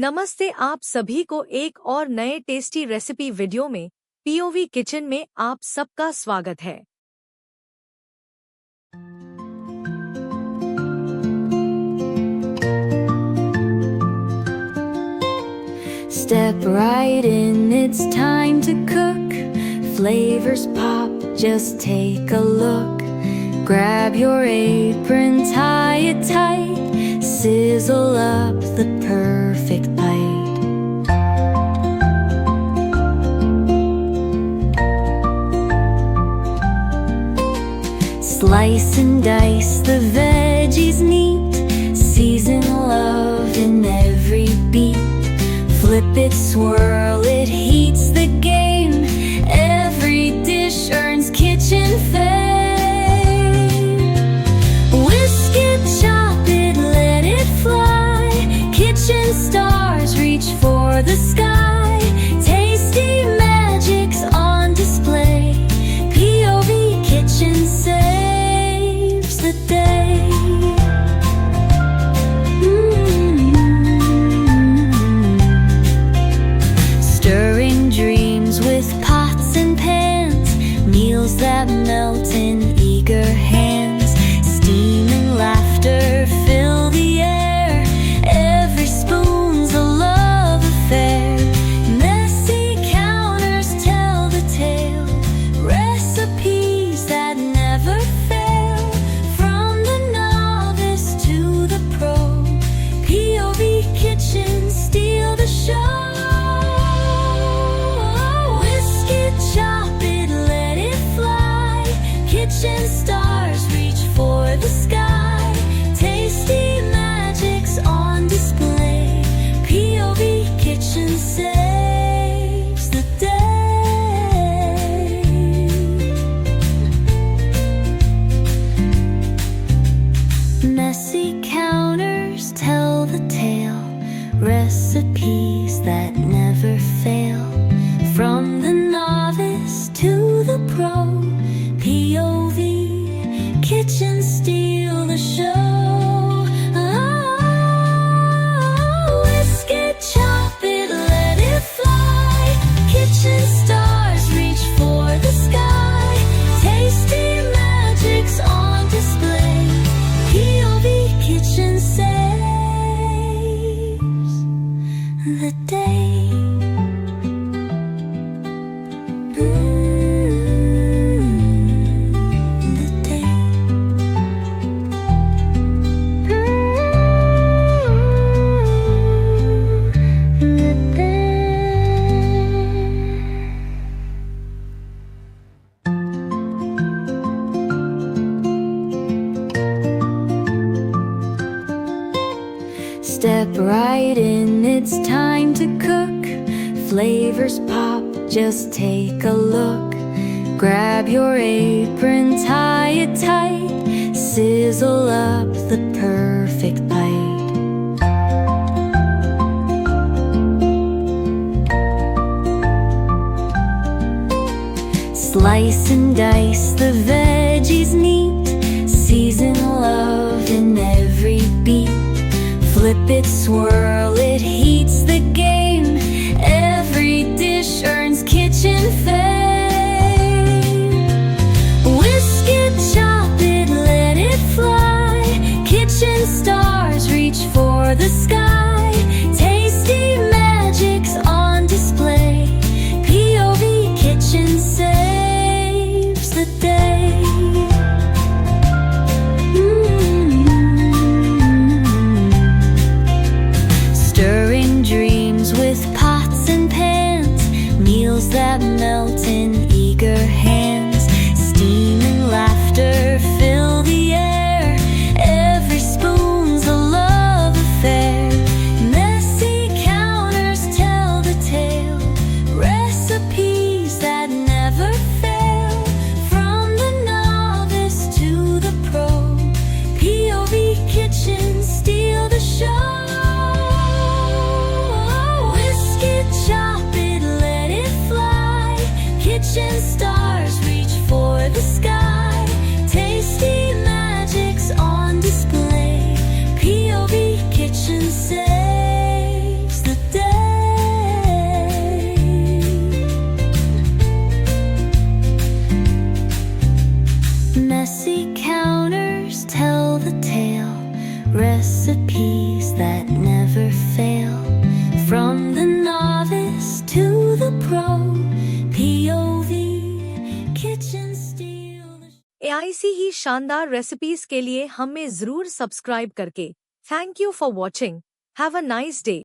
नमस्ते, आप सभी को एक और नए टेस्टी रेसिपी वीडियो में पीओवी किचन में आप सबका स्वागत है। Step right in, it's time to cook. Flavors pop, just take a look. Grab your apron, tie it tight. Sizzle up the perfect bite. Slice and dice the veggies neat. Season love in every beat. Flip it, swirl it, heats the game. Every dish earns kitchen fame. Whisk it, chop it, let it fly. Kitchen stars reach for the sky. Tasty magics on display. POV Kitchen saves the day. Stirring dreams with pots and pans. Meals that melt in eager hands. Steam and laughter fill the air. Every spoon's a love affair. Messy counters tell the tale. Recipes that never fail. From the novice to the pro. POV Kitchen steal the show. Chop it, let it fly. Kitchen stars reach for the sky. Tasty magics on display. POV Kitchen saves the day. Messy counters tell the tale. Recipes that never fail. From the novice to the pro, POV Kitchen steal the show. Oh, whisk it, chop it, let it fly. Kitchen stars reach for the sky. Tasty magics on display. POV Kitchen saves the day. Step right in, it's time to cook. Flavors pop, just take a look. Grab your apron, tie it tight. Sizzle up the perfect bite. Slice and dice the veggies neat. Season love in every beat. Flip it, swirl it, heats the game. Every dish earns kitchen fame. Whisk it, chop it, let it fly. Kitchen stars reach for the sky. Tasty magics on display. POV Kitchen saves the day. Stirring dreams with pots and pans. Meals that melt in eager hands. Steam and laughter fill the air. Every spoon's a love affair. Messy counters tell the tale. Recipes that never fail. From the novice to the pro. POV Kitchen steal the show. Chop it, let it fly. Kitchen stars reach for the sky. Tasty magics on display. POV Kitchen saves the Recipes that never fail. From the novice to the pro. POV Kitchen steal. ऐसी ही शानदार recipes के लिए हमें जरूर subscribe करके thank you for watching have a nice day